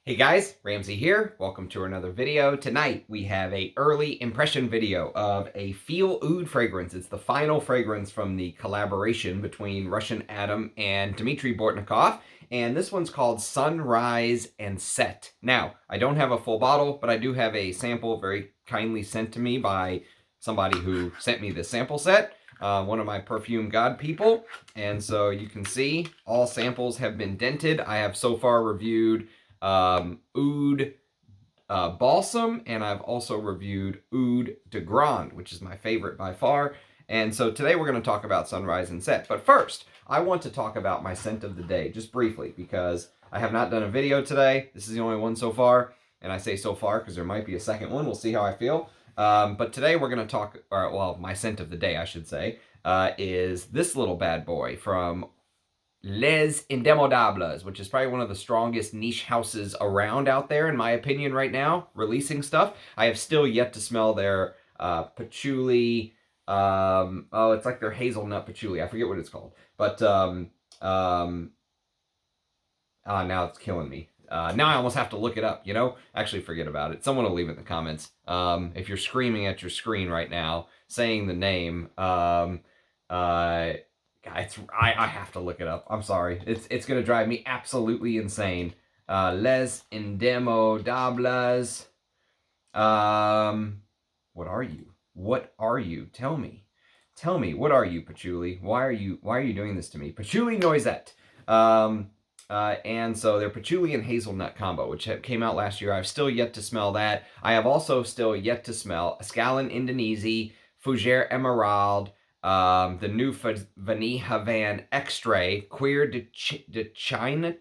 Hey guys, Ramsey here. Welcome to another video. Tonight we have a early impression video of a Feel Oud fragrance. It's the final fragrance from the collaboration between Russian Adam and Dmitry Bortnikov, and this one's called Sunrise and Set. Now, I don't have a full bottle, but I do have a sample very kindly sent to me by somebody who sent me the sample set. One of my perfume god people, and so you can see all samples have been dented. I have so far reviewed Oud Balsam, and I've also reviewed Oud de Grande, which is my favorite by far. And so today we're going to talk about Sunrise and Set. But first, I want to talk about my scent of the day, just briefly, because I have not done a video today. This is the only one so far, and I say so far because there might be a second one. We'll see how I feel. But today we're going to talk, well, my scent of the day, I should say, is this little bad boy from Les Indemodables, which is probably one of the strongest niche houses around out there, in my opinion, right now, releasing stuff. I have still yet to smell their patchouli. It's like their hazelnut patchouli. I forget what it's called. But now it's killing me. Now I almost have to look it up, you know? Actually, forget about it. Someone will leave it in the comments. If you're screaming at your screen right now, saying the name, I have to look it up. I'm sorry. It's gonna drive me absolutely insane. Les Indemodables. What are you? What are you? Tell me. Tell me. What are you, Patchouli? Why are you doing this to me? Patchouli Noisette. And so they're patchouli and hazelnut combo, which came out last year. I've still yet to smell that. I have also still yet to smell Escalon Indonesia, Fougere Emerald, the new Vanille Havan Extrait, Cuir de Chin,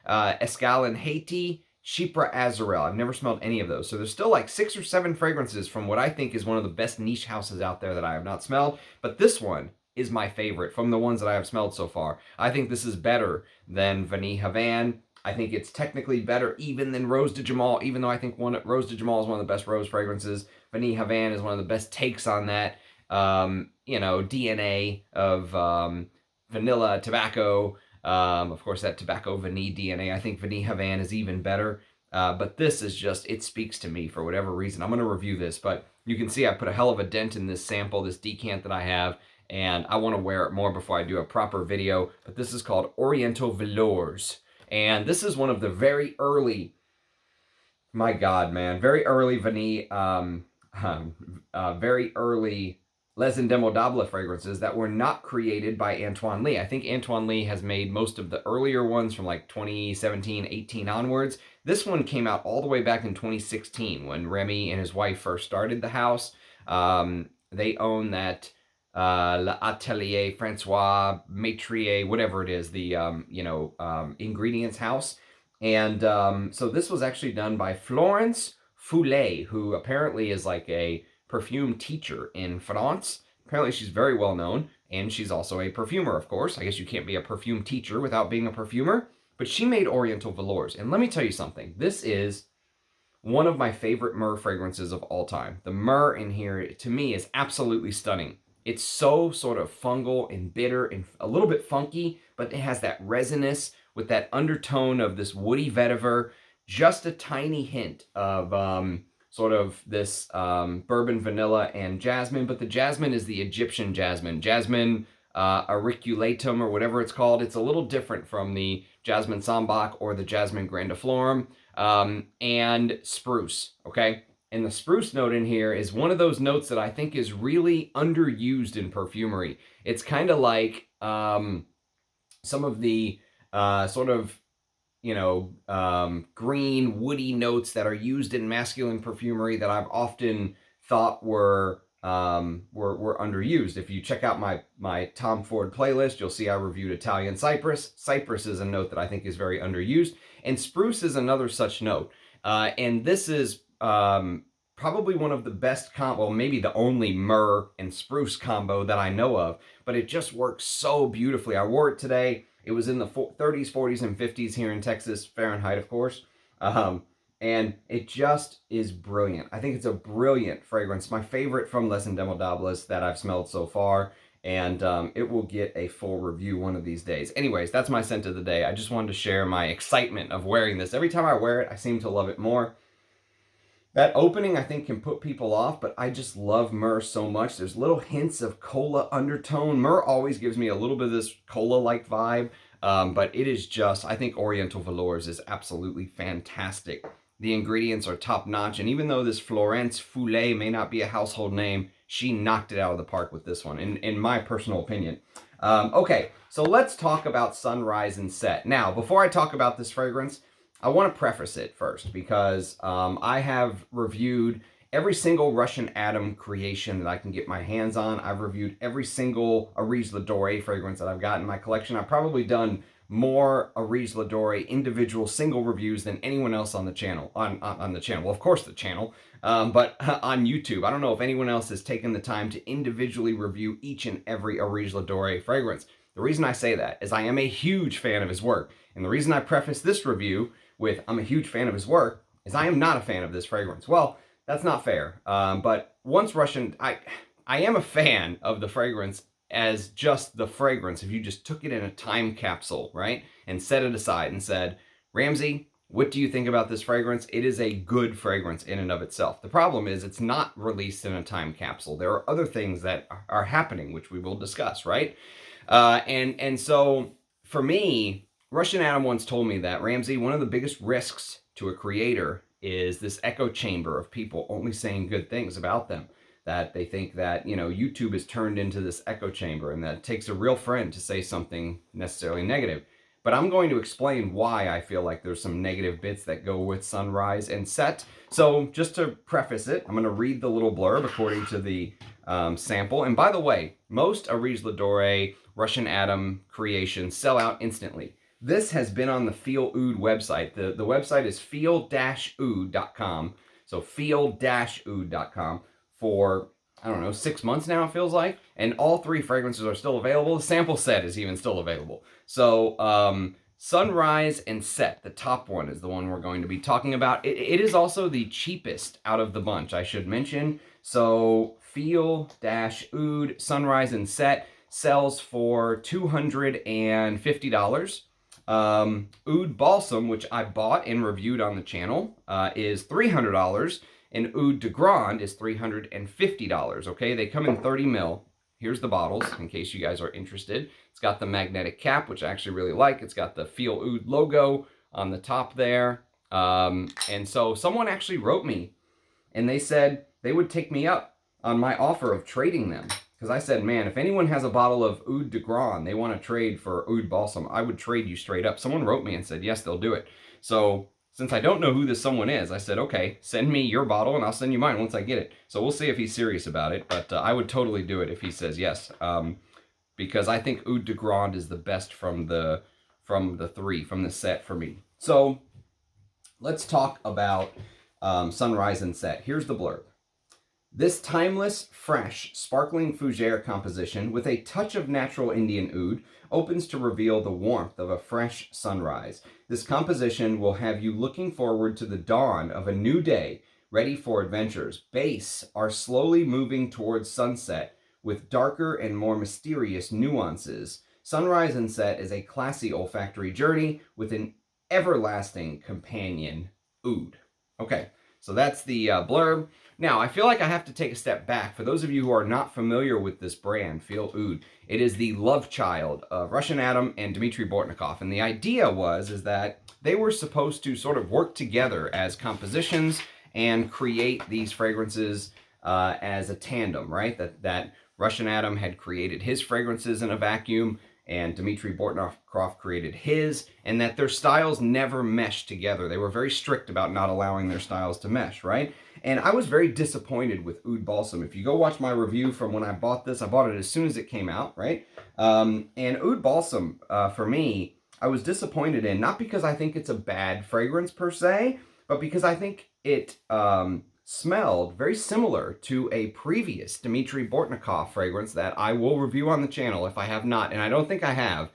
Escalon Haiti, Chypre Azarel. I've never smelled any of those. So there's still like 6 or 7 fragrances from what I think is one of the best niche houses out there that I have not smelled. But this one is my favorite from the ones that I have smelled so far. I think this is better than Vanille Havan. I think it's technically better even than Rose de Jamal, even though I think Rose de Jamal is one of the best rose fragrances. Vanille Havan is one of the best takes on that. DNA of vanilla, tobacco. Of course, that tobacco vanille DNA. I think Vanille Havan is even better. But this is just, it speaks to me for whatever reason. I'm going to review this, but you can see I put a hell of a dent in this sample, this decant that I have, and I want to wear it more before I do a proper video. But this is called Oriental Velours. And this is one of the very early, my God, man, very early vanille, very early Les Indemodables fragrances that were not created by Antoine Lie. I think Antoine Lie has made most of the earlier ones from like 2017, 18 onwards. This one came out all the way back in 2016 when Remy and his wife first started the house. They own that L'Atelier Francois Maitrier, whatever it is, the ingredients house. And so this was actually done by Florence Foulet, who apparently is like a perfume teacher in France. Apparently she's very well known, and she's also a perfumer, of course. I guess you can't be a perfume teacher without being a perfumer, but she made Oriental Velours. And let me tell you something. This is one of my favorite myrrh fragrances of all time. The myrrh in here, to me, is absolutely stunning. It's so sort of fungal and bitter and a little bit funky, but it has that resinous with that undertone of this woody vetiver, just a tiny hint of sort of this bourbon vanilla and jasmine, but the jasmine is the Egyptian jasmine. Jasmine auriculatum or whatever it's called. It's a little different from the Jasmine Sambac or the Jasmine grandiflorum, and spruce, okay? And the spruce note in here is one of those notes that I think is really underused in perfumery. It's kind of like some of the sort of green, woody notes that are used in masculine perfumery that I've often thought were underused. If you check out my Tom Ford playlist, you'll see I reviewed Italian Cypress. Cypress is a note that I think is very underused, and spruce is another such note. And this is probably one of the best well, maybe the only myrrh and spruce combo that I know of, but it just works so beautifully. I wore it today. It was in the 30s, 40s, and 50s here in Texas, Fahrenheit, of course. And it just is brilliant. I think it's a brilliant fragrance. My favorite from Les Indemodables that I've smelled so far. and it will get a full review one of these days. Anyways, that's my scent of the day. I just wanted to share my excitement of wearing this. Every time I wear it, I seem to love it more. That opening, I think, can put people off, but I just love myrrh so much. There's little hints of cola undertone. Myrrh always gives me a little bit of this cola-like vibe, but it is just, I think Oriental Velours is absolutely fantastic. The ingredients are top-notch, and even though this Florence Foulet may not be a household name, she knocked it out of the park with this one, in my personal opinion. Okay, so let's talk about Sunrise and Set. Now, before I talk about this fragrance, I want to preface it first because I have reviewed every single Russian Atom creation that I can get my hands on. I've reviewed every single Aries Ladore fragrance that I've got in my collection. I've probably done more Aries Ladore individual single reviews than anyone else on the channel. On the channel, well, of course the channel, but on YouTube. I don't know if anyone else has taken the time to individually review each and every Aries Ladore fragrance. The reason I say that is I am a huge fan of his work, and the reason I preface this review with I'm a huge fan of his work is I am not a fan of this fragrance. Well, that's not fair. But once Russian, I am a fan of the fragrance as just the fragrance. If you just took it in a time capsule, right, and set it aside and said, Ramsey, what do you think about this fragrance? It is a good fragrance in and of itself. The problem is it's not released in a time capsule. There are other things that are happening, which we will discuss, right? And so for me, Russian Atom once told me that, Ramsey, one of the biggest risks to a creator is this echo chamber of people only saying good things about them. That they think that, you know, YouTube is turned into this echo chamber and that it takes a real friend to say something necessarily negative. But I'm going to explain why I feel like there's some negative bits that go with Sunrise and Set. So just to preface it, I'm going to read the little blurb according to the sample. And by the way, most Aries Ladore Russian Atom creations sell out instantly. This has been on the Feel Oud website. The website is feel-oud.com. So feel-oud.com for, I don't know, 6 months now, it feels like. And all 3 fragrances are still available. The sample set is even still available. So Sunrise and Set, the top one, is the one we're going to be talking about. It is also the cheapest out of the bunch, I should mention. So Feel-Oud Sunrise and Set sells for $250. Oud Balsam, which I bought and reviewed on the channel, is $300, and Oud de Grande is $350, okay? They come in 30 ml. Here's the bottles, in case you guys are interested. It's got the magnetic cap, which I actually really like. It's got the Feel Oud logo on the top there. And so someone actually wrote me, and they said they would take me up on my offer of trading them. Because I said, man, if anyone has a bottle of Oud de Grande they want to trade for Oud Balsam, I would trade you straight up. Someone wrote me and said, yes, they'll do it. So since I don't know who this someone is, I said, okay, send me your bottle and I'll send you mine once I get it. So we'll see if he's serious about it. But I would totally do it if he says yes. Because I think Oud de Grande is the best from the 3, from the set for me. So let's talk about Sunrise and Set. Here's the blurb. This timeless, fresh, sparkling fougere composition with a touch of natural Indian oud opens to reveal the warmth of a fresh sunrise. This composition will have you looking forward to the dawn of a new day, ready for adventures. Base are slowly moving towards sunset with darker and more mysterious nuances. Sunrise and Set is a classy olfactory journey with an everlasting companion, oud. Okay, so that's the blurb. Now, I feel like I have to take a step back. For those of you who are not familiar with this brand, Feel Oud, it is the love child of Russian Atom and Dmitry Bortnikov. And the idea is that they were supposed to sort of work together as compositions and create these fragrances as a tandem, right? That Russian Atom had created his fragrances in a vacuum, and Dmitry Bortnikov created his, and that their styles never meshed together. They were very strict about not allowing their styles to mesh, right? And I was very disappointed with Oud Balsam. If you go watch my review from when I bought this, I bought it as soon as it came out, right? And Oud Balsam, for me, I was disappointed in, not because I think it's a bad fragrance per se, but because I think it smelled very similar to a previous Dmitry Bortnikov fragrance that I will review on the channel if I have not, and I don't think I have,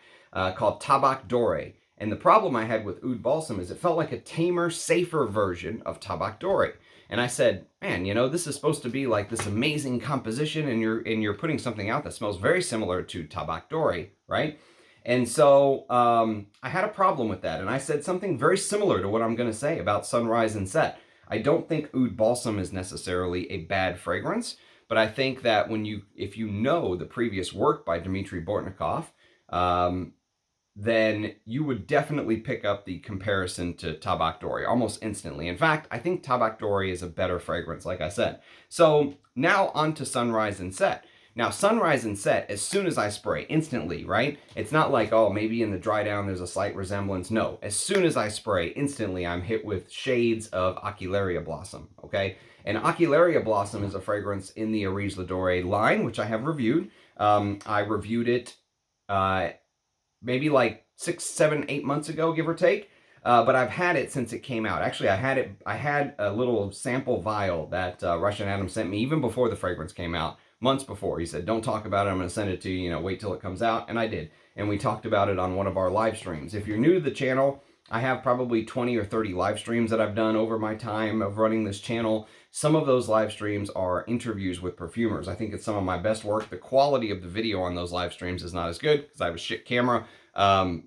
called Tabak Dore. And the problem I had with Oud Balsam is it felt like a tamer, safer version of Tabak Dori. And I said, man, this is supposed to be like this amazing composition, and you're putting something out that smells very similar to Tabak Dori, right? And so I had a problem with that, and I said something very similar to what I'm going to say about Sunrise and Set. I don't think Oud Balsam is necessarily a bad fragrance, but I think that if you know the previous work by Dmitry Bortnikov, then you would definitely pick up the comparison to Tabak Dori almost instantly. In fact, I think Tabak Dori is a better fragrance, like I said. So now on to Sunrise and Set. Now, Sunrise and Set, as soon as I spray, instantly, right? It's not like, oh, maybe in the dry down there's a slight resemblance. No, as soon as I spray, instantly I'm hit with shades of Ocularia Blossom, okay? And Ocularia Blossom is a fragrance in the Arise Ladore line, which I have reviewed. I reviewed it maybe like 6, 7, 8 months ago, give or take. But I've had it since it came out. Actually, I had a little sample vial that Russian Adam sent me even before the fragrance came out, months before. He said, don't talk about it, I'm going to send it to you, wait till it comes out. And I did. And we talked about it on one of our live streams. If you're new to the channel, I have probably 20 or 30 live streams that I've done over my time of running this channel. Some of those live streams are interviews with perfumers. I think it's some of my best work. The quality of the video on those live streams is not as good because I have a shit camera,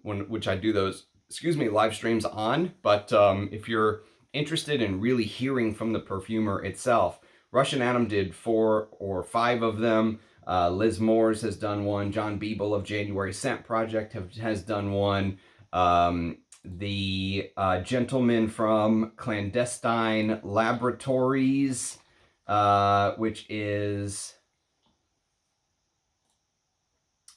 which I do those, live streams on. But if you're interested in really hearing from the perfumer itself, Russian Adam did 4 or 5 of them. Liz Moores has done one. John Biebel of January Scent Project has done one. The gentleman from Clandestine Laboratories, which is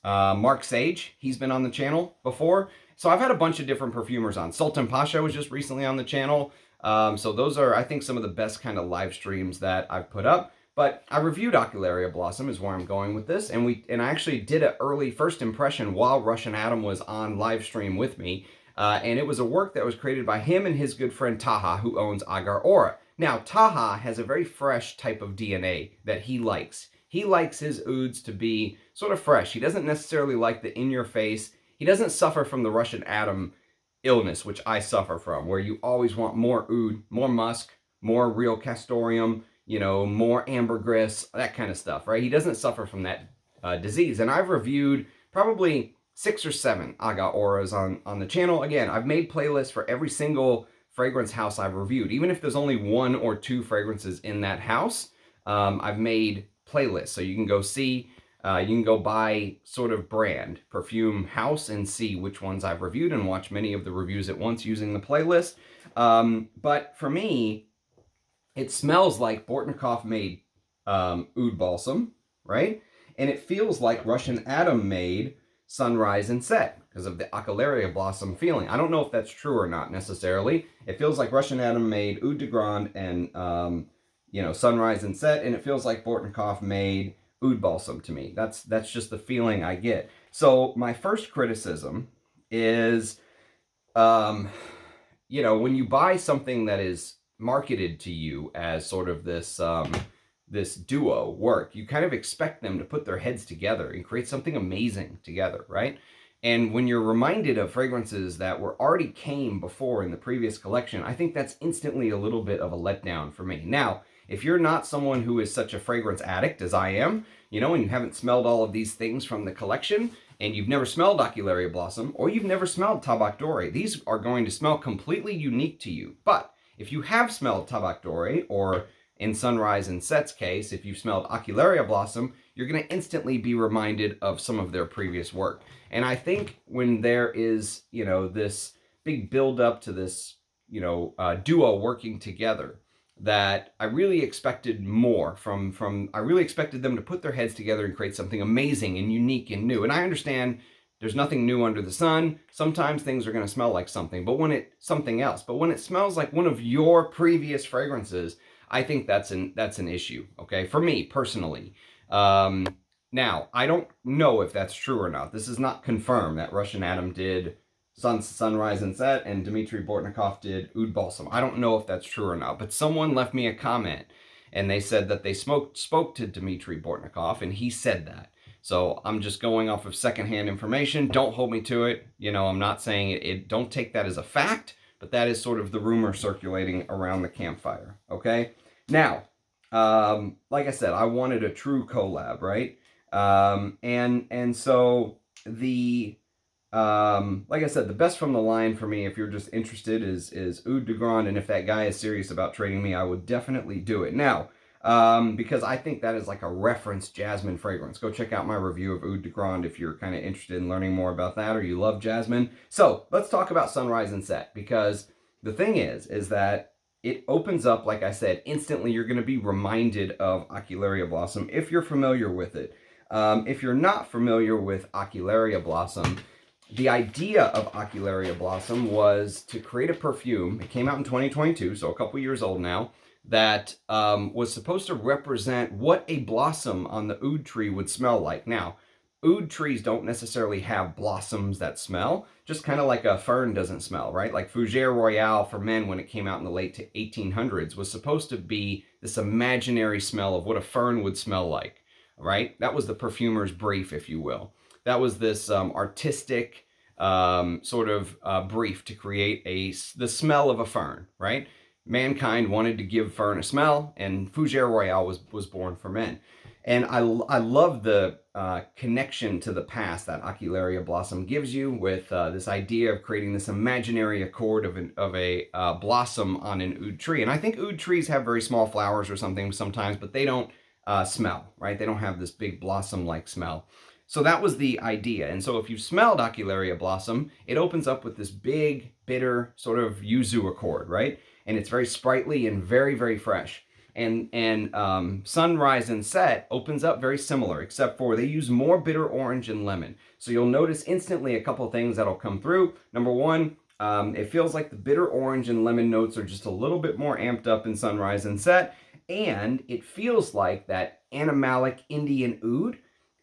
Mark Sage. He's been on the channel before. So I've had a bunch of different perfumers on. Sultan Pasha was just recently on the channel. So those are, I think, some of the best kind of live streams that I've put up. But I reviewed Ocularia Blossom is where I'm going with this. And I actually did an early first impression while Russian Adam was on live stream with me. And it was a work that was created by him and his good friend Taha, who owns Agar Aura. Now, Taha has a very fresh type of DNA that he likes. He likes his ouds to be sort of fresh. He doesn't necessarily like the in-your-face. He doesn't suffer from the Russian Adam illness, which I suffer from, where you always want more oud, more musk, more real castoreum, more ambergris, that kind of stuff, right? He doesn't suffer from that disease. And I've reviewed probably 6 or 7 Agar Auras on the channel. Again, I've made playlists for every single fragrance house I've reviewed. Even if there's only 1 or 2 fragrances in that house, I've made playlists. So you can go see, you can go buy sort of brand, perfume house, and see which ones I've reviewed and watch many of the reviews at once using the playlist. But for me, it smells like Bortnikov made Oud Balsam, right? And it feels like Russian Adam made Sunrise and Set because of the Ocularia Blossom feeling. I don't know if that's true or not necessarily. It feels like Russian Adam made Oud de Grande and, Sunrise and Set, and it feels like Bortnikov made Oud Balsam to me. That's just the feeling I get. So my first criticism is, when you buy something that is marketed to you as sort of this this duo work, you kind of expect them to put their heads together and create something amazing together, right? And when you're reminded of fragrances that already came before in the previous collection, I think that's instantly a little bit of a letdown for me. Now, if you're not someone who is such a fragrance addict as I am, and you haven't smelled all of these things from the collection, and you've never smelled Ocularia Blossom, or you've never smelled Tabak Dori, these are going to smell completely unique to you. But if you have smelled Tabak Dori, or in Sunrise and Set's case, if you've smelled Ocularia Blossom, you're going to instantly be reminded of some of their previous work. And I think when there is, this big build up to this, duo working together, that I really expected more from I really expected them to put their heads together and create something amazing and unique and new. And I understand there's nothing new under the sun. Sometimes things are going to smell like something, but when it smells like one of your previous fragrances, I think that's an issue, okay, for me personally. Now, I don't know if that's true or not. This is not confirmed that Russian Adam did Sunrise and Set and Dmitry Bortnikov did Oud Balsam. I don't know if that's true or not, but someone left me a comment and they said that they spoke to Dmitry Bortnikov and he said that. So I'm just going off of secondhand information. Don't hold me to it. I'm not saying it. Don't take that as a fact, but that is sort of the rumor circulating around the campfire. Okay. Now, like I said, I wanted a true collab, right? And so like I said, the best from the line for me, if you're just interested, is Oud de Grande, and if that guy is serious about trading me, I would definitely do it. Now, because I think that is like a reference jasmine fragrance. Go check out my review of Oud de Grande if you're kind of interested in learning more about that or you love jasmine. So let's talk about Sunrise and Set, because the thing is that it opens up, like I said, instantly. You're going to be reminded of Ocularia Blossom if you're familiar with it. If you're not familiar with Ocularia Blossom, the idea of Ocularia Blossom was to create a perfume. It came out in 2022, so a couple years old now, that was supposed to represent what a blossom on the oud tree would smell like. Now, oud trees don't necessarily have blossoms that smell, just kind of like a fern doesn't smell, right? Like Fougere Royale for men, when it came out in the late 1800s, was supposed to be this imaginary smell of what a fern would smell like, right? That was the perfumer's brief, if you will. That was this artistic sort of brief to create the smell of a fern, right? Mankind wanted to give fern a smell, and Fougere Royale was born for men. And I love the connection to the past that Ocularia Blossom gives you with this idea of creating this imaginary accord of a blossom on an oud tree. And I think oud trees have very small flowers or something sometimes, but they don't smell, right? They don't have this big blossom-like smell. So that was the idea. And so if you smelled Ocularia Blossom, it opens up with this big, bitter sort of yuzu accord, right? And it's very sprightly and very, very fresh. And Sunrise and Set opens up very similar, except for they use more bitter orange and lemon. So you'll notice instantly a couple things that'll come through. Number one, it feels like the bitter orange and lemon notes are just a little bit more amped up in Sunrise and Set. And it feels like that animalic Indian oud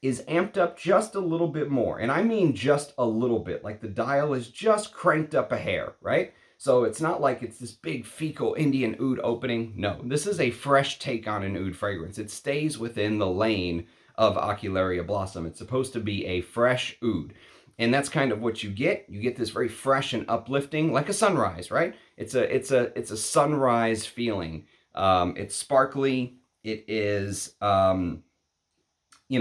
is amped up just a little bit more. And I mean just a little bit, like the dial is just cranked up a hair, right? So it's not like it's this big fecal Indian oud opening. No, this is a fresh take on an oud fragrance. It stays within the lane of Ocularia Blossom. It's supposed to be a fresh oud. And that's kind of what you get. You get this very fresh and uplifting, like a sunrise, right? It's a sunrise feeling. It's sparkly. It is,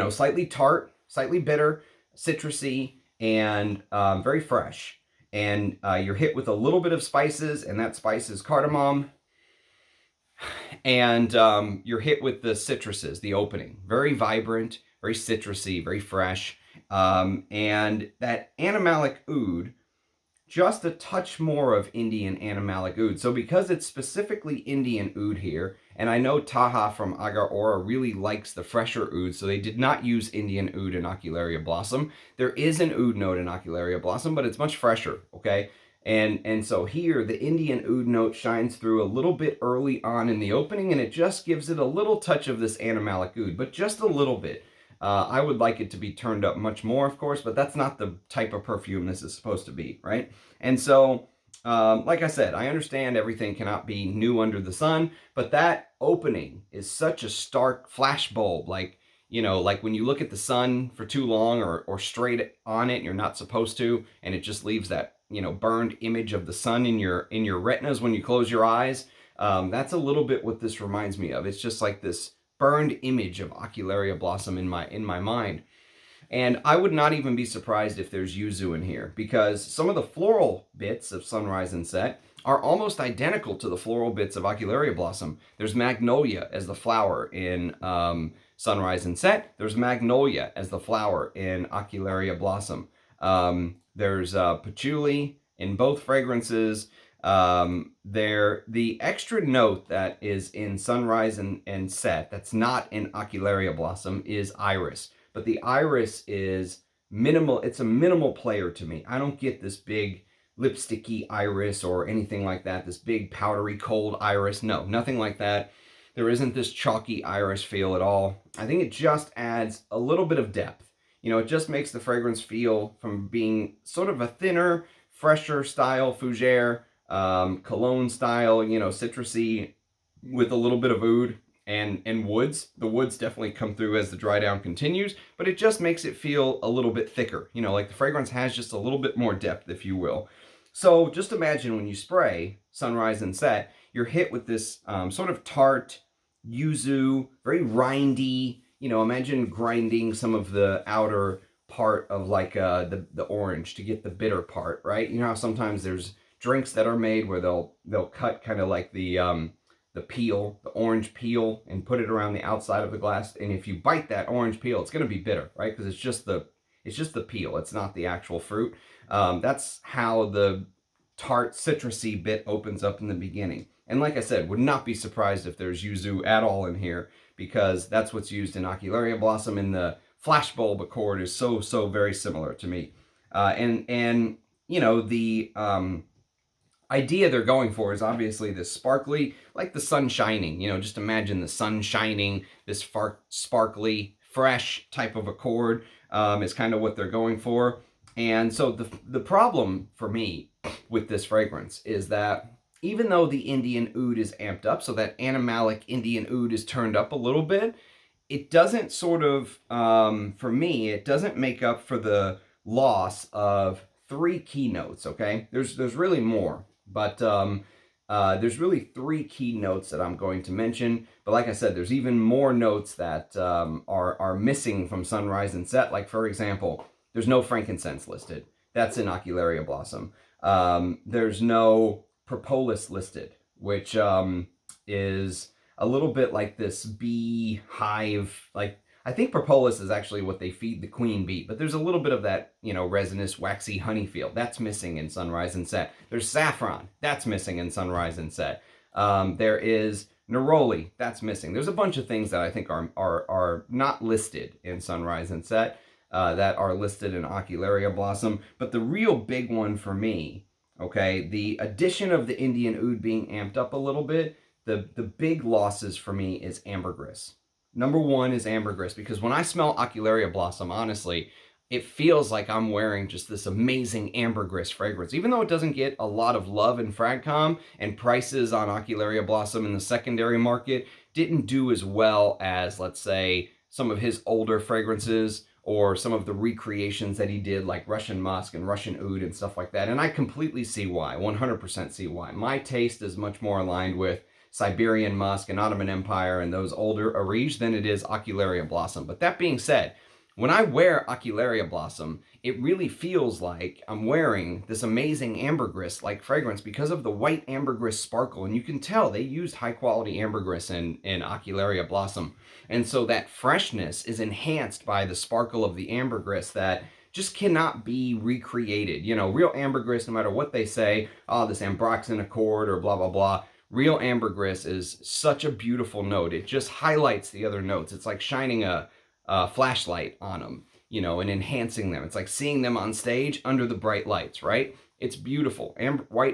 slightly tart, slightly bitter, citrusy, and very fresh. And you're hit with a little bit of spices, and that spice is cardamom. And you're hit with the citruses, the opening. Very vibrant, very citrusy, very fresh. And that animalic oud, just a touch more of Indian animalic oud. So because it's specifically Indian oud here, and I know Taha from Agar Aura really likes the fresher oud, so they did not use Indian oud in Ocularia Blossom. There is an oud note in Ocularia Blossom, but it's much fresher, okay? And so here, the Indian oud note shines through a little bit early on in the opening, and it just gives it a little touch of this animalic oud, but just a little bit. I would like it to be turned up much more, of course, but that's not the type of perfume this is supposed to be, right? And so, like I said, I understand everything cannot be new under the sun, but that opening is such a stark flashbulb, like when you look at the sun for too long or straight on it and you're not supposed to, and it just leaves that, burned image of the sun in your retinas when you close your eyes. That's a little bit what this reminds me of. It's just like this burned image of Ocularia Blossom in my mind. And I would not even be surprised if there's yuzu in here, because some of the floral bits of Sunrise and Set are almost identical to the floral bits of Ocularia Blossom. There's magnolia as the flower in Sunrise and Set. There's magnolia as the flower in Ocularia Blossom. There's patchouli in both fragrances. The extra note that is in Sunrise and Set that's not in Ocularia Blossom is iris. But the iris is minimal. It's a minimal player to me. I don't get this big lipsticky iris or anything like that, this big powdery cold iris. No, nothing like that. There isn't this chalky iris feel at all. I think it just adds a little bit of depth. It just makes the fragrance feel from being sort of a thinner, fresher style Fougere, cologne style, citrusy with a little bit of oud, and woods. The woods definitely come through as the dry down continues, but it just makes it feel a little bit thicker. You know, like the fragrance has just a little bit more depth, if you will. So just imagine when you spray Sunrise and Set, you're hit with this sort of tart, yuzu, very rindy. You know, imagine grinding some of the outer part of like the orange to get the bitter part, right? You know how sometimes there's drinks that are made where they'll cut kind of like the peel, the orange peel, and put it around the outside of the glass. And if you bite that orange peel, it's going to be bitter, right? Because it's just the peel. It's not the actual fruit. That's how the tart citrusy bit opens up in the beginning. And like I said, would not be surprised if there's yuzu at all in here, because that's what's used in Ocularia Blossom, and the flashbulb accord is so very similar to me. And you know, the idea they're going for is obviously this sparkly, like the sun shining. You know, just imagine the sun shining, this sparkly, fresh type of accord is kind of what they're going for. And so the problem for me with this fragrance is that even though the Indian oud is amped up, so that animalic Indian oud is turned up a little bit, it doesn't sort of, for me, it doesn't make up for the loss of 3 keynotes, okay? There's really more, but there's really 3 key notes that I'm going to mention. But like I said, there's even more notes that are missing from Sunrise and Set. Like, for example, there's no frankincense listed. That's in Ocularia Blossom. There's no propolis listed, which is a little bit like this bee hive. Like, I think propolis is actually what they feed the queen bee, but there's a little bit of that, you know, resinous, waxy honey feel. That's missing in Sunrise and Set. There's saffron. That's missing in Sunrise and Set. There is neroli. That's missing. There's a bunch of things that I think are not listed in Sunrise and Set that are listed in Ocularia Blossom. But the real big one for me, okay, the addition of the Indian oud being amped up a little bit, the big losses for me is ambergris. Number 1 is ambergris, because when I smell Ocularia Blossom, honestly, it feels like I'm wearing just this amazing ambergris fragrance. Even though it doesn't get a lot of love in Fragcom, and prices on Ocularia Blossom in the secondary market didn't do as well as, let's say, some of his older fragrances, or some of the recreations that he did, like Russian Musk and Russian Oud and stuff like that. And I completely see why, 100% see why. My taste is much more aligned with Siberian Musk and Ottoman Empire and those older Arige than it is Ocularia Blossom. But that being said, when I wear Ocularia Blossom, it really feels like I'm wearing this amazing ambergris-like fragrance because of the white ambergris sparkle. And you can tell they used high-quality ambergris in Ocularia Blossom. And so that freshness is enhanced by the sparkle of the ambergris that just cannot be recreated. You know, real ambergris, no matter what they say, oh, this ambroxan accord or blah, blah, blah, real ambergris is such a beautiful note. It just highlights the other notes. It's like shining a flashlight on them, you know, and enhancing them. It's like seeing them on stage under the bright lights, right? It's beautiful.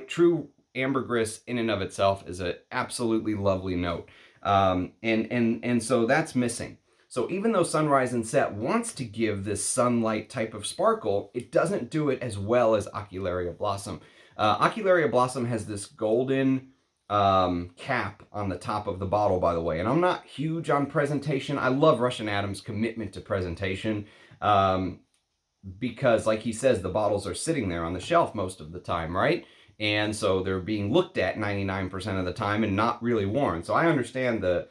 True ambergris in and of itself is an absolutely lovely note. And so that's missing. So even though Sunrise and Set wants to give this sunlight type of sparkle, it doesn't do it as well as Ocularia Blossom. Ocularia Blossom has this golden cap on the top of the bottle, by the way. And I'm not huge on presentation. I love Russian Adam's commitment to presentation because, like he says, the bottles are sitting there on the shelf most of the time, right? And so they're being looked at 99% of the time and not really worn. So I understand the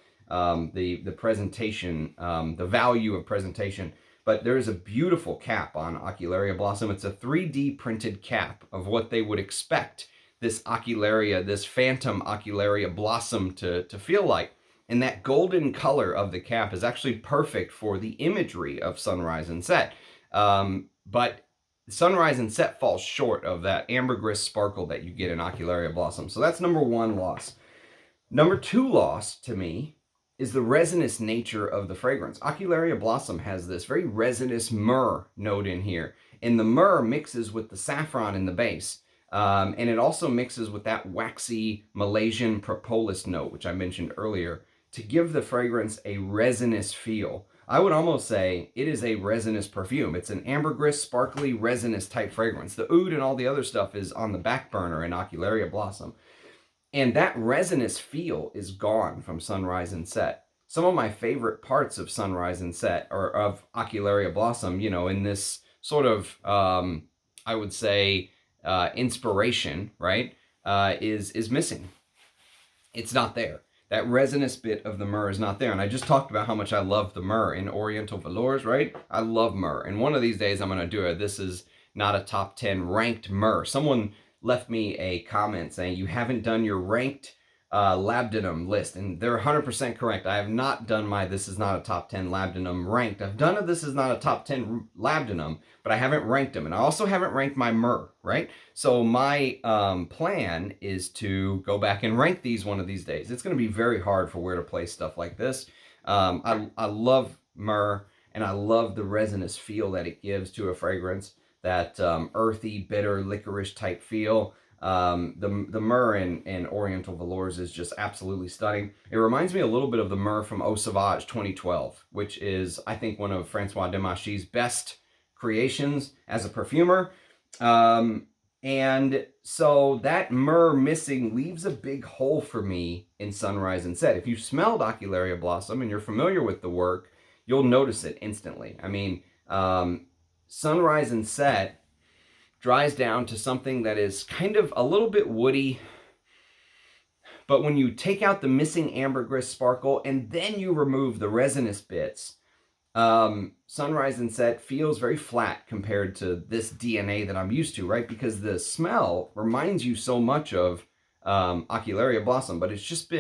presentation, the value of presentation. But there is a beautiful cap on Ocularia Blossom. It's a 3D printed cap of what they would expect this Ocularia, this phantom Ocularia Blossom to feel like. And that golden color of the cap is actually perfect for the imagery of Sunrise and Set. But Sunrise and Set falls short of that ambergris sparkle that you get in Ocularia Blossom. So that's number 1 loss. Number 2 loss to me is the resinous nature of the fragrance. Ocularia Blossom has this very resinous myrrh note in here. And the myrrh mixes with the saffron in the base. And it also mixes with that waxy Malaysian propolis note, which I mentioned earlier, to give the fragrance a resinous feel. I would almost say it is a resinous perfume. It's an ambergris, sparkly, resinous type fragrance. The oud and all the other stuff is on the back burner in Ocularia Blossom. And that resinous feel is gone from Sunrise and Set. some of my favorite parts of Sunrise and Set, or of Ocularia Blossom, in this sort of, I would say, inspiration, right, is missing. It's not there. That resinous bit of the myrrh is not there. And I just talked about how much I love the myrrh in Oriental Velours, right? I love myrrh. And one of these days I'm going to do it. This is not a top 10 ranked myrrh. Someone left me a comment saying, you haven't done your ranked labdanum list. And they're 100% correct. I have not done my This Is Not a Top 10 labdanum ranked. I've done a This Is Not a Top 10 labdanum, but I haven't ranked them. And I also haven't ranked my myrrh, right? So my plan is to go back and rank these one of these days. It's going to be very hard for Where to Place stuff like this. I love myrrh, and I love the resinous feel that it gives to a fragrance, that earthy, bitter, licorice type feel. The myrrh in Oriental Velours is just absolutely stunning. It reminds me a little bit of the myrrh from Eau Sauvage 2012, which is, I think, one of Francois Demachy's best creations as a perfumer. And so that myrrh missing leaves a big hole for me in Sunrise and Set. If you smelled Ocularia Blossom and you're familiar with the work, you'll notice it instantly. I mean, Sunrise and Set dries down to something that is kind of a little bit woody, but when you take out the missing ambergris sparkle and then you remove the resinous bits, Sunrise and Set feels very flat compared to this DNA that I'm used to, right? Because the smell reminds you so much of Ocularia Blossom, but it just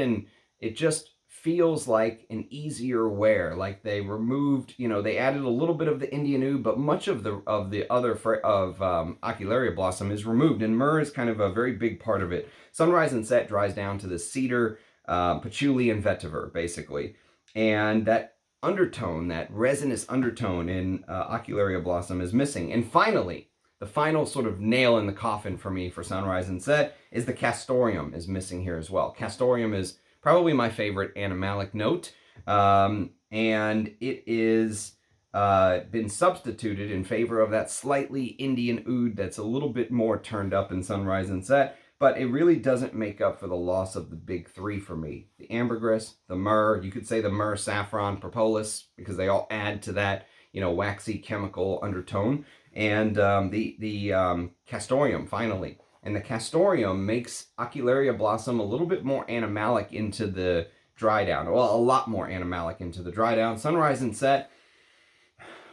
feels like an easier wear. Like they removed, they added a little bit of the Indian Oud, but much of the other Ocularia Blossom is removed, and myrrh is kind of a very big part of it. Sunrise and Set dries down to the cedar, patchouli, and vetiver, basically. And that undertone, that resinous undertone in Ocularia Blossom is missing. And finally, the final sort of nail in the coffin for me for Sunrise and Set is the castoreum is missing here as well. Castoreum is probably my favorite animalic note, and it is been substituted in favor of that slightly Indian Oud that's a little bit more turned up in Sunrise and Set, but it really doesn't make up for the loss of the big three for me. The ambergris, the myrrh, you could say the myrrh, saffron, propolis, because they all add to that, waxy chemical undertone, and the castoreum, finally. And the castoreum makes Ocularia Blossom a little bit more animalic into the dry down. Well, a lot more animalic into the dry down. Sunrise and Set,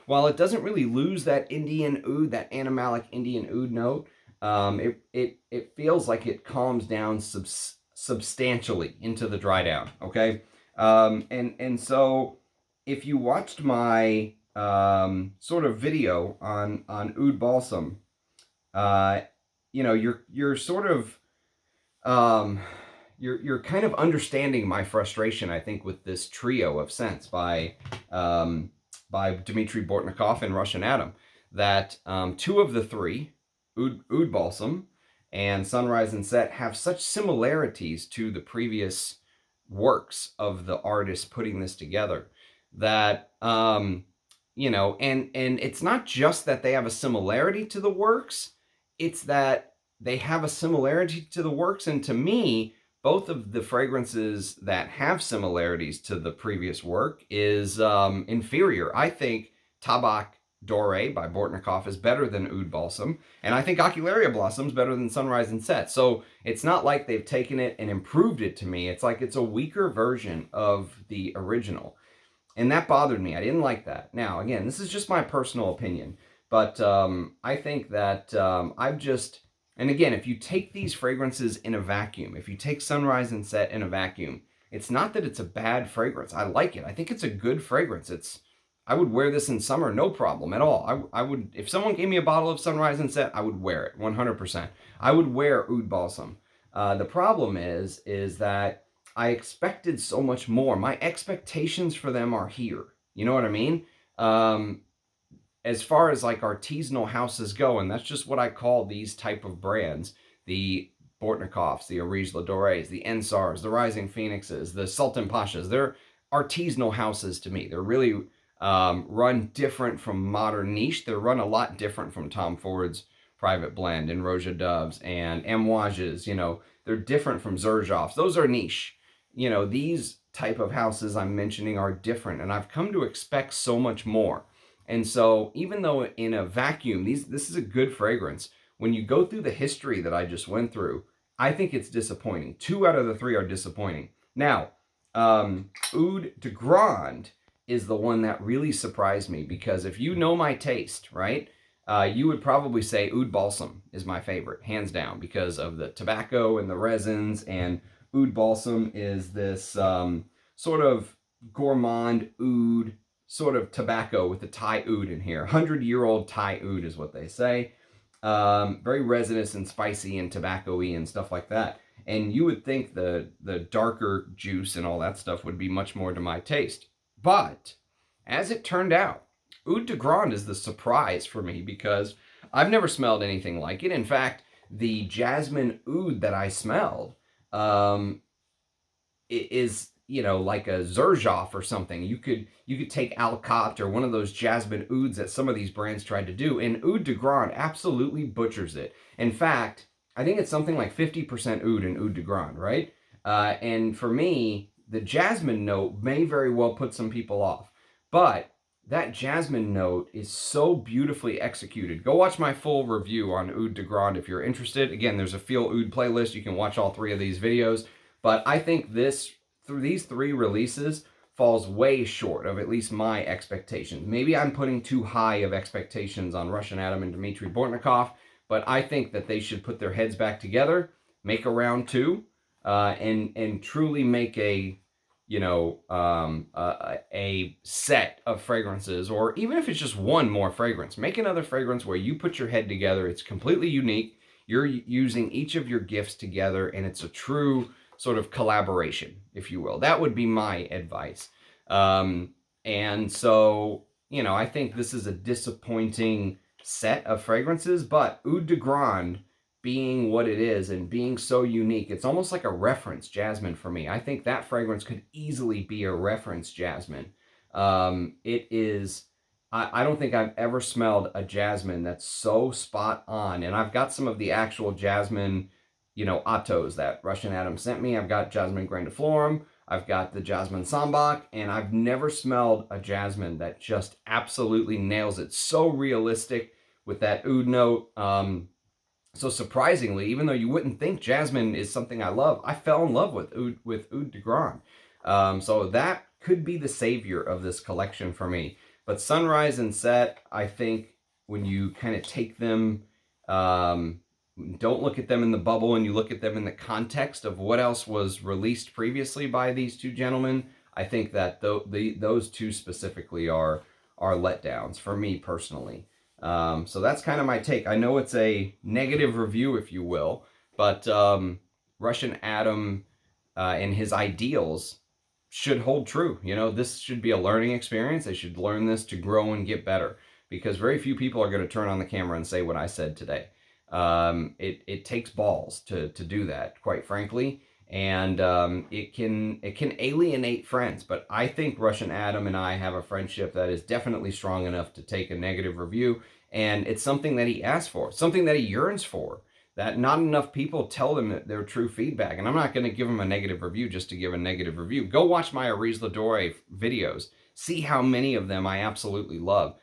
while it doesn't really lose that Indian Oud, that animalic Indian Oud note, it feels like it calms down substantially into the dry down, okay? And so if you watched my sort of video on Oud Balsam, you're sort of you're kind of understanding my frustration, I think, with this trio of scents by Dmitry Bortnikov and Russian Atom. That two of the three, Oud Balsam and Sunrise and Set, have such similarities to the previous works of the artist putting this together that and it's not just that they have a similarity to the works. It's that they have a similarity to the works, and to me, both of the fragrances that have similarities to the previous work is inferior. I think Tabak Doré by Bortnikov is better than Oud Balsam, and I think Ocularia Blossom is better than Sunrise and Set. So it's not like they've taken it and improved it to me. It's like it's a weaker version of the original, and that bothered me. I didn't like that. Now, again, this is just my personal opinion. But I think that and again, if you take these fragrances in a vacuum, if you take Sunrise and Set in a vacuum, it's not that it's a bad fragrance. I like it. I think it's a good fragrance. I would wear this in summer, no problem at all. I would, if someone gave me a bottle of Sunrise and Set, I would wear it 100%. I would wear Oud Balsam. The problem is that I expected so much more. My expectations for them are here. You know what I mean? As far as like artisanal houses go, and that's just what I call these type of brands, the Bortnikovs, the Orige Ladurées, the Ensars, the Rising Phoenixes, the Sultan Pashas, they're artisanal houses to me. They're really run different from modern niche. They're run a lot different from Tom Ford's Private Blend and Roja Doves and Amouages. They're different from Xerjoffs. Those are niche. These type of houses I'm mentioning are different, and I've come to expect so much more. And so even though in a vacuum, this is a good fragrance, when you go through the history that I just went through, I think it's disappointing. 2 out of the 3 are disappointing. Now, Oud de Grande is the one that really surprised me, because if you know my taste, right, you would probably say Oud Balsam is my favorite, hands down, because of the tobacco and the resins. And Oud Balsam is this sort of gourmand oud, sort of tobacco with the Thai oud in here. 100-year-old Thai oud is what they say. Very resinous and spicy and tobacco-y and stuff like that. And you would think the darker juice and all that stuff would be much more to my taste. But as it turned out, Oud de Grande is the surprise for me, because I've never smelled anything like it. In fact, the jasmine oud that I smelled is, like a Xerjoff or something. You could take Alcott or one of those jasmine ouds that some of these brands tried to do, and Oud de Grande absolutely butchers it. In fact, I think it's something like 50% oud in Oud de Grande, right? And for me, the jasmine note may very well put some people off, but that jasmine note is so beautifully executed. Go watch my full review on Oud de Grande if you're interested. Again, there's a Feel Oud playlist. You can watch all 3 of these videos. But I think these 3 releases falls way short of at least my expectations. Maybe I'm putting too high of expectations on Russian Adam and Dmitry Bortnikov, but I think that they should put their heads back together, make a round 2, and truly make a set of fragrances, or even if it's just one more fragrance, make another fragrance where you put your head together. It's completely unique. You're using each of your gifts together, and it's a true sort of collaboration, if you will. That would be my advice. And so, I think this is a disappointing set of fragrances, but Oud de Grande being what it is and being so unique, it's almost like a reference jasmine for me. I think that fragrance could easily be a reference jasmine. It is, I don't think I've ever smelled a jasmine that's so spot on. And I've got some of the actual jasmine, Atos that Russian Adam sent me. I've got Jasmine grandiflorum, I've got the Jasmine Sambac, and I've never smelled a jasmine that just absolutely nails it. So realistic with that oud note. So surprisingly, even though you wouldn't think jasmine is something I love, I fell in love with Oud de Grande. So that could be the savior of this collection for me. But Sunrise and Set, I think when you kind of take them, don't look at them in the bubble and you look at them in the context of what else was released previously by these 2 gentlemen, I think that those 2 specifically are letdowns for me personally. So that's kind of my take. I know it's a negative review, if you will, but Russian Adam and his ideals should hold true. This should be a learning experience. They should learn this to grow and get better, because very few people are going to turn on the camera and say what I said today. It takes balls to do that, quite frankly, and it can alienate friends. But I think Russian Adam and I have a friendship that is definitely strong enough to take a negative review, and it's something that he asked for, something that he yearns for, that not enough people tell them that their true feedback. And I'm not going to give him a negative review just to give a negative review. Go watch my Aries Ladore videos. See how many of them I absolutely love.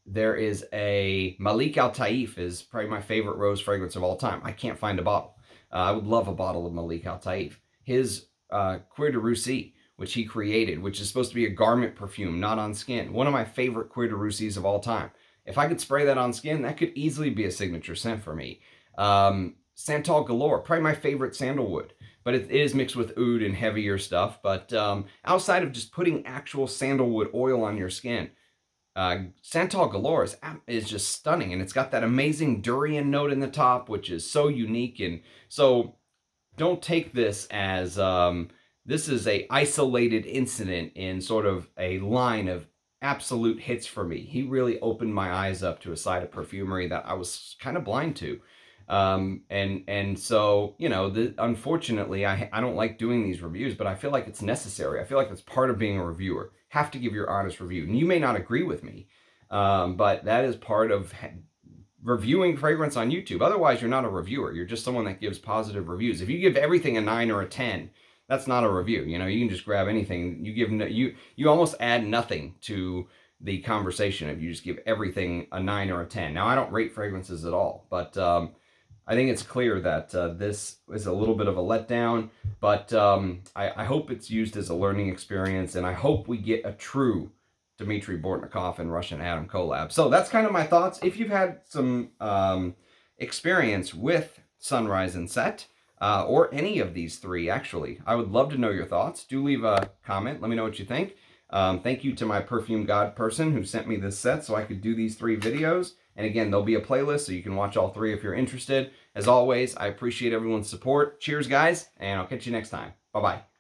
There is a Malik Al Taif is probably my favorite rose fragrance of all time. I can't find a bottle. I would love a bottle of Malik Al Taif. His Cuir de Russie, which he created, which is supposed to be a garment perfume, not on skin. One of my favorite Cuir de Russies of all time. If I could spray that on skin, that could easily be a signature scent for me. Santal Galore, probably my favorite sandalwood. But it is mixed with oud and heavier stuff. But outside of just putting actual sandalwood oil on your skin, Santal Galore is just stunning, and it's got that amazing durian note in the top, which is so unique. And so don't take this as this is a isolated incident in sort of a line of absolute hits for me. He really opened my eyes up to a side of perfumery that I was kind of blind to. And so, unfortunately, I don't like doing these reviews, but I feel like it's necessary. I feel like it's part of being a reviewer. Have to give your honest review. And you may not agree with me, but that is part of reviewing fragrance on YouTube. Otherwise, you're not a reviewer. You're just someone that gives positive reviews. If you give everything a 9 or a 10, that's not a review. You know, you can just grab anything. You almost add nothing to the conversation if you just give everything a 9 or a 10. Now, I don't rate fragrances at all, but I think it's clear that this is a little bit of a letdown, but I hope it's used as a learning experience, and I hope we get a true Dmitry Bortnikov and Russian Adam collab. So that's kind of my thoughts. If you've had some experience with Sunrise and Set, or any of these three, actually, I would love to know your thoughts. Do leave a comment. Let me know what you think. Thank you to my perfume god person who sent me this set so I could do these 3 videos. And again, there'll be a playlist so you can watch all 3 if you're interested. As always, I appreciate everyone's support. Cheers, guys, and I'll catch you next time. Bye-bye.